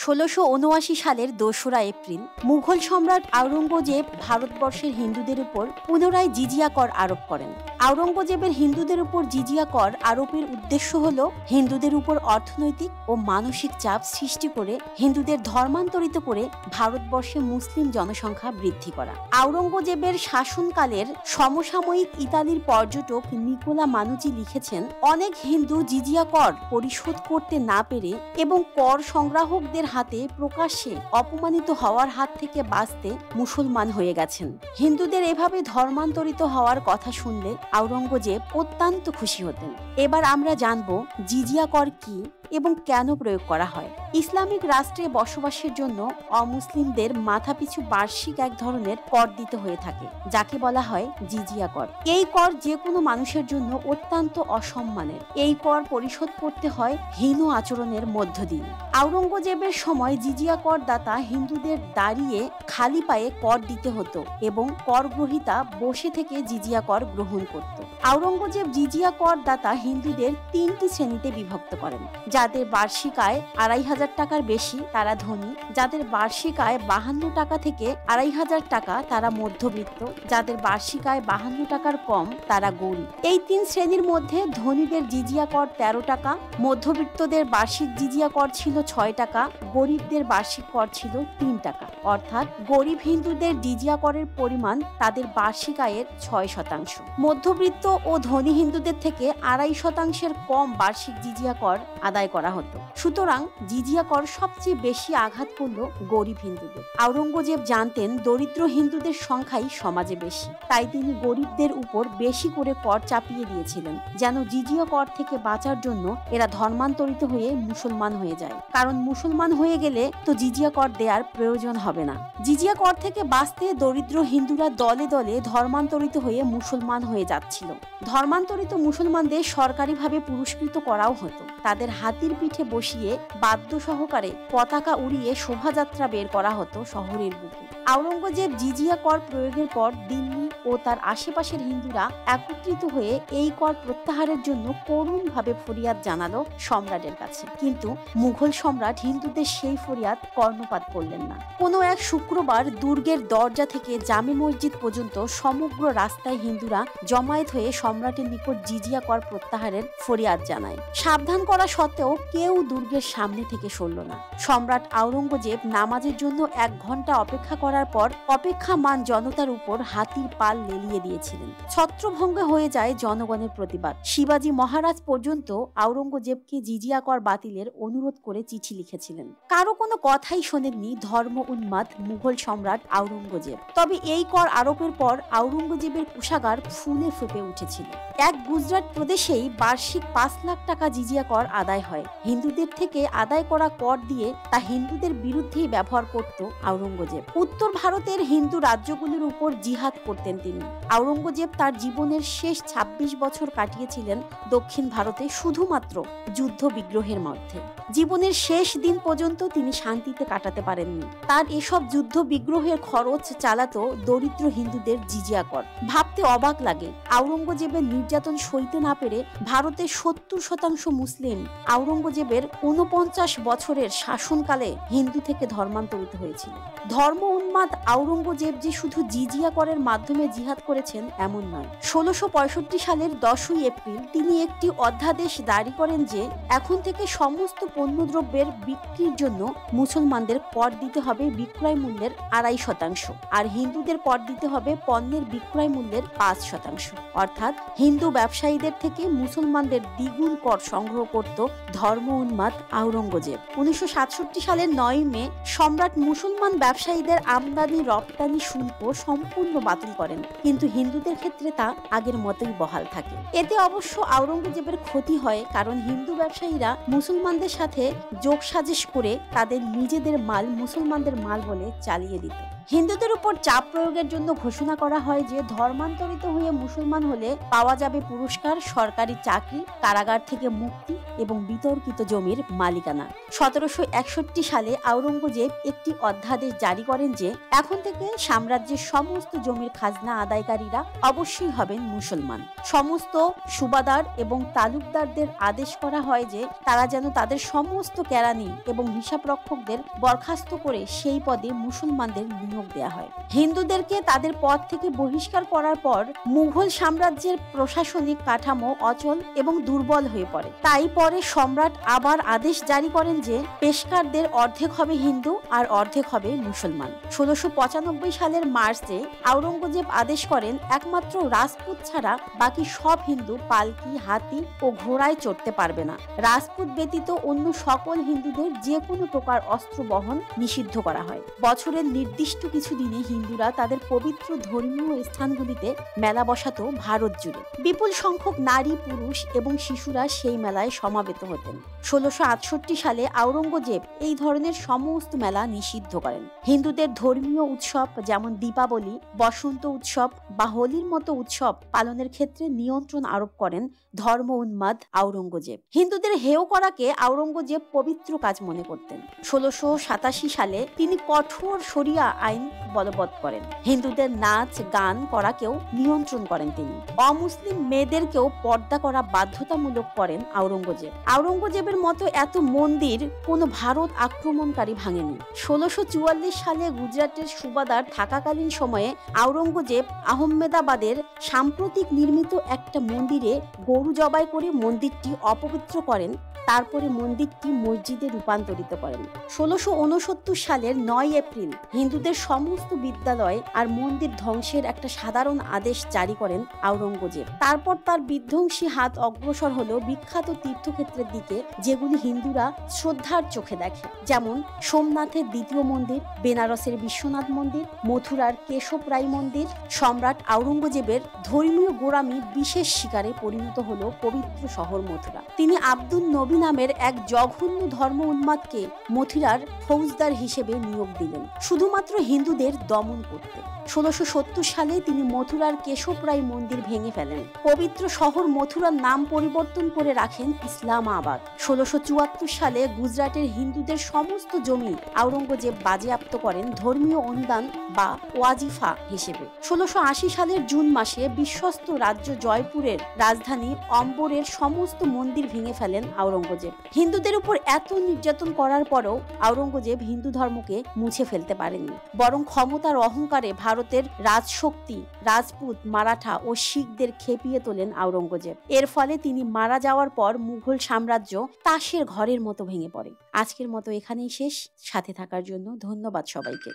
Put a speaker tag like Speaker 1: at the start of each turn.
Speaker 1: ১৬৭৯ সালের ২রা এপ্রিল মুঘল সম্রাট আওরঙ্গজেব ভারতবর্ষের হিন্দুদের উপর পুনরায় জিজিয়া কর আরোপ করেন। আওরঙ্গজেবের হিন্দুদের উপর জিজিয়া কর আরোপের উদ্দেশ্য হল হিন্দুদের উপর অর্থনৈতিক ও মানসিক চাপ সৃষ্টি করে হিন্দুদের ধর্মান্তরিত করে ভারতবর্ষে মুসলিম জনসংখ্যা বৃদ্ধি করা। আওরঙ্গজেবের শাসনকালের সমসাময়িক ইতালির পর্যটক নিকোলা মানুচি লিখেছেন, অনেক হিন্দু জিজিয়া কর পরিশোধ করতে না পেরে এবং কর সংগ্রাহকদের হাতে প্রকাশ্যে অপমানিত হওয়ার হাত থেকে বাঁচতে মুসলমান হয়ে গেছেন। হিন্দুদের এভাবে ধর্মান্তরিত হওয়ার কথা শুনলে আওরঙ্গজেব অত্যন্ত খুশি হতেন। এবার আমরা জানব জিজিয়া কর কি এবং কেন প্রয়োগ করা হয়। ইসলামিক রাষ্ট্রে বসবাসের জন্য অমুসলিমদের মাথাপিছু বার্ষিক এক ধরনের কর দিতে হয়ে থাকে, যাকে বলা হয় জিজিয়া কর। এই কর যে কোনো মানুষের জন্য অত্যন্ত অসম্মানের। এই কর পরিশোধ করতে হয় হীন আচরণের মধ্য দিয়ে। আওরঙ্গজেবের সময় জিজিয়া কর দাতা হিন্দুদের দাঁড়িয়ে খালি পায়ে কর দিতে হতো এবং কর গ্রহীতা বসে থেকে জিজিয়া কর গ্রহণ করত। আওরঙ্গজেব জিজিয়া কর দাতা হিন্দুদের ৩টি শ্রেণীতে বিভক্ত করেন। যাদের বার্ষিক আয় ২৫০০ টাকার বেশি তারা ধনী, যাদের বার্ষিক আয় ৫২ টাকা থেকে ২৫০০ টাকা তারা মধ্যবিত্ত, যাদের বার্ষিক আয় ৫২ টাকার কম তারা গরিব। এই ৩ শ্রেণীর মধ্যে ধনীদের জিজিয়া কর ১৩ টাকা, মধ্যবিত্তদের বার্ষিক জিজিয়া কর ছিল ৬ টাকা, গরিবদের বার্ষিক কর ছিল ৩ টাকা। অর্থাৎ গরিব হিন্দুদের জিজিয়া করের পরিমাণ তাদের বার্ষিক আয়ের ৬%। মধ্যবিত্ত ও ধনী হিন্দুদের থেকে ২.৫% কম বার্ষিক জিজিয়া কর আদায় করা হতো। সুতরাং জিজিয়া কর সবচেয়ে বেশি আঘাত করল গরিব হিন্দুদের। আওরঙ্গজেব জানতেন দরিদ্র হিন্দুদের সংখ্যাই সমাজে বেশি, তাই তিনি গরিবদের উপর বেশি করে কর চাপিয়ে দিয়েছিলেন, যেন জিজিয়া কর থেকে বাঁচার জন্য এরা ধর্মান্তরিত হয়ে মুসলমান হয়ে যায়। কারণ মুসলমান হয়ে গেলে তো জিজিয়া কর দেওয়ার প্রয়োজন হবে না। জিজিয়া কর থেকে বাঁচতে দরিদ্র হিন্দুরা দলে দলে ধর্মান্তরিত হয়ে মুসলমান হয়ে যাচ্ছিল। ধর্মান্তরিত মুসলমানদের সরকারিভাবে পুরস্কৃত করাও হতো। তাদের হাতির পিঠে বসিয়ে বাদ্য সহকারে পতাকা উড়িয়ে শোভাযাত্রা বের করা হতো শহরের বুকে। আওরঙ্গজেব জিজিয়া কর প্রয়োগের পর দিল্লি ও তার আশেপাশের হিন্দুরা একত্রিত হয়ে এই কর প্রত্যাহারের জন্য করুণভাবে ফরিয়াদ জানালো সম্রাটের কাছে। কিন্তু মুঘল সম্রাট হিন্দুদের সেই ফরিয়াদ কর্ণপাত করলেন না। কোনো এক শুক্রবার দুর্গের দরজা থেকে জামে মসজিদ পর্যন্ত সমগ্র রাস্তায় হিন্দুরা জমায়েত হয়ে সম্রাটের নিকট জিজিয়া কর প্রত্যাহারের ফরিয়াদ জানায়। সাবধান করা সত্ত্বেও কেউ দুর্গের সামনে থেকে সরল না। সম্রাট আওরঙ্গজেব নামাজের জন্য ১ ঘন্টা অপেক্ষা করার পর অপেক্ষামান জনতার উপর হাতির পাল লেলিয়ে দিয়েছিলেন। ছত্রভঙ্গ হয়ে যায় জনগণের প্রতিবাদ। শিবাজী মহারাজ পর্যন্ত আওরঙ্গজেবকে জিজিয়া কর বাতিলের অনুরোধ করে চিঠি লিখেছিলেন। কারো কোনো কথাই শোনেননি ধর্ম উন্মাদ মুঘল সম্রাট আওরঙ্গজেব। তবে এই কর আরোপের পর আওরঙ্গজেবের কোষাগার ফুলে ফেপে উঠেছিল। এক গুজরাট প্রদেশেই বার্ষিক ৫ লাখ টাকা জিজিয়া কর আদায় হয়। হিন্দুদের থেকে আদায় করা কর দিয়ে তা হিন্দুদের বিরুদ্ধেই ব্যবহার করত আওরঙ্গজেব। উত্তর ভারতের হিন্দু রাজ্যগুলির উপর জিহাদ করতেন তিনি। আওরঙ্গজেব তার জীবনের শেষ ২৬ বছর কাটিয়েছিলেন দক্ষিণ ভারতে শুধুমাত্র যুদ্ধ বিগ্রহের মধ্যে। জীবনের শেষ দিন পর্যন্ত তিনি শান্তিতে কাটাতে পারেননি। তার এসব যুদ্ধ বিগ্রহের খরচ চালাতো দরিদ্র হিন্দুদের জিজিয়া কর। ভাবতে অবাক লাগে, আওরঙ্গজেবের নির্যাতন সইতে না পেরে ভারতের ৭০% মুসলিম আওরঙ্গজেবের ৪৯ বছরের শাসনকালে হিন্দু থেকে ধর্মান্তরিত হয়েছিল। ধর্ম উন্মাদ আওরঙ্গজেব যে শুধু জিজিয়া করের মাধ্যমে জিহাদ করেছেন এমন নয়। ১৬৬৫ সালের ১০ই এপ্রিল তিনি একটি অধ্যাদেশ জারি করেন যে এখন থেকে সমস্ত পণ্যদ্রব্যের বিক্রির জন্য মুসলমানদের কর দিতে হবে বিক্রয় মূল্যের ২.৫%, আর হিন্দুদের কর দিতে হবে পণ্যের বিক্রয় মূল্যের ৫%। অর্থাৎ হিন্দু ব্যবসায়ীদের থেকে মুসলমানদের দ্বিগুণ কর সংগ্রহ করত ধর্ম উন্মাদ আওরঙ্গজেব। ১৯৬৭ সালের ৯ মে সম্রাট মুসলমান ব্যবসায়ীদের আমদানি রপ্তানি শুল্ক সম্পূর্ণ বাতিল করেন, কিন্তু হিন্দুদের ক্ষেত্রে তা আগের মতোই বহাল থাকে। এতে অবশ্য আওরঙ্গজেবের ক্ষতি হয়, কারণ হিন্দু ব্যবসায়ীরা মুসলমানদের সাথে যোগসাজশ করে তাদের নিজেদের মাল মুসলমানদের মাল বলে চালিয়ে দিত। হিন্দুদের উপর চাপ প্রয়োগের জন্য ঘোষণা করা হয় যে ধর্মান্তরিত হয়ে মুসলমান হলে পাওয়া যাবে পুরস্কার, সরকারি চাকরি, কারাগার থেকে মুক্তি এবং বিতর্কিত জমির মালিকানা। 1761 সালে আওরঙ্গজেব একটি অধ্যাদেশ জারি করেন যে এখন থেকে সাম্রাজ্যের সমস্ত জমির খাজনা আদায়কারীরা অবশ্যই হবেন মুসলমান। সমস্ত সুবাদার এবং তালুকদারদের আদেশ করা হয় যে তারা যেন তাদের সমস্ত কেরানি এবং হিসাবরক্ষকদের বরখাস্ত করে সেই পদে মুসলমানদের নিয়োগ দেয়া হয়। হিন্দুদেরকে তাদের পদ থেকে বহিষ্কার করার পর মুঘল সাম্রাজ্যের প্রশাসনিক কাঠামো অচল এবং দুর্বল হয়ে পড়ে। তাই পরে সম্রাট আবার আদেশ জারি করেন যে পেশকারদের অর্ধেক হবে হিন্দু আর অর্ধেক হবে মুসলমান। 1695 সালের মার্চে আওরঙ্গজেব আদেশ করেন একমাত্র রাজপুত ছাড়া বাকি সব হিন্দু পালকি, হাতি ও ঘোড়ায় চড়তে পারবে না। রাজপুত ব্যতীত অন্য সকল হিন্দুদের যে কোনো প্রকার অস্ত্র বহন নিষিদ্ধ করা হয়। বছরের নির্দিষ্ট কিছু দিনে হিন্দুরা তাদের পবিত্র ধর্মীয় স্থানগুলিতে মেলা বসাতো ভারত জুড়ে। বিপুল সংখ্যক নারী, পুরুষ এবং শিশুরা সেই মেলায় সমাবেত হতেন। 1668 সালে আওরঙ্গজেব এই ধরনের সমস্ত মেলা নিষিদ্ধ করেন। হিন্দুদের ধর্মীয় উৎসব যেমন দীপাবলি, বসন্ত উৎসব বা হোলির মতো উৎসব পালনের ক্ষেত্রে নিয়ন্ত্রণ আরোপ করেন ধর্ম উন্মাদ আওরঙ্গজেব। হিন্দুদের হেয় করাকে আওরঙ্গজেব পবিত্র কাজ মনে করতেন। 1687 সালে তিনি কঠোর শরিয়া আইন বলবৎ করেন। হিন্দুদের নাচ গান করাকেও নিয়ন্ত্রণ করেন তিনি। অমুসলিম মেয়েদেরকেও পর্দা করা বাধ্যতামূলক করেন আওরঙ্গজেব। আওরঙ্গজেবের মতো এত মন্দির কোনো ভারত আক্রমণকারী ভাঙেনি। 1644 সালে গুজরাটের সুবাদার থাকাকালীন সময়ে আওরঙ্গজেব আহমেদাবাদের সাম্প্রতিক নির্মিত একটা মন্দিরে গরু জবাই করে মন্দিরটি অপবিত্র করেন। তারপরে মন্দিরটি মসজিদে রূপান্তরিত করেন। 1669 সালের 9 এপ্রিল হিন্দুদের সমস্ত বিদ্যালয় আর মন্দির ধ্বংসের একটা সাধারণ আদেশ জারি করেন আওরঙ্গজেব। তারপর তার বিধ্বংসী হাত অগ্রসর হলো বিখ্যাত তীর্থক্ষেত্রের দিকে, যেগুলি হিন্দুরা শ্রদ্ধার চোখে দেখে, যেমন সোমনাথের দ্বিতীয় মন্দির, বেনারসের বিশ্বনাথ মন্দির, মথুরার কেশব রায় মন্দির। সম্রাট আওরঙ্গজেবের ধর্মীয় গোড়ামি বিশেষ শিকারে পরিণত হলো পবিত্র শহর মথুরা। তিনি আব্দুল নবী নামের এক জঘন্য ধর্ম উন্মাদকে মথুরার ফৌজদার হিসেবে নিয়োগ দিলেন, শুধুমাত্র হিন্দুদের দমন করতে। 1670 সালে তিনি মথুরার কেশব রায় মন্দির ভেঙে ফেলেন। পবিত্র শহর মথুরার নাম পরিবর্তন করে রাখেন ইসলামাবাদ। 1674 সালে গুজরাটের হিন্দুদের সমস্ত জমি আওরঙ্গজেব বাজেয়াপ্ত করেন ধর্মীয় অনুদান বা ওয়াজিফা হিসেবে। 1680 সালের জুন মাসে বিশ্বস্ত রাজ্য জয়পুরের রাজধানী অম্বরের সমস্ত মন্দির ভেঙে ফেলেন আওরঙ্গজেব। হিন্দুদের উপর এত নির্যাতন করার পরও আওরঙ্গজেব হিন্দু ধর্মকে মুছে ফেলতে পারেননি, বরং ক্ষমতার অহংকারে ভারতের রাজশক্তি, রাজপুত, মারাঠা ও শিখদের খেপিয়ে তোলেন আওরঙ্গজেব। এর ফলে তিনি মারা যাওয়ার পর মুঘল সাম্রাজ্য তাসের ঘরের মতো ভেঙে পড়ে। আজকের মতো এখানেই শেষ। সাথে থাকার জন্য ধন্যবাদ সবাইকে।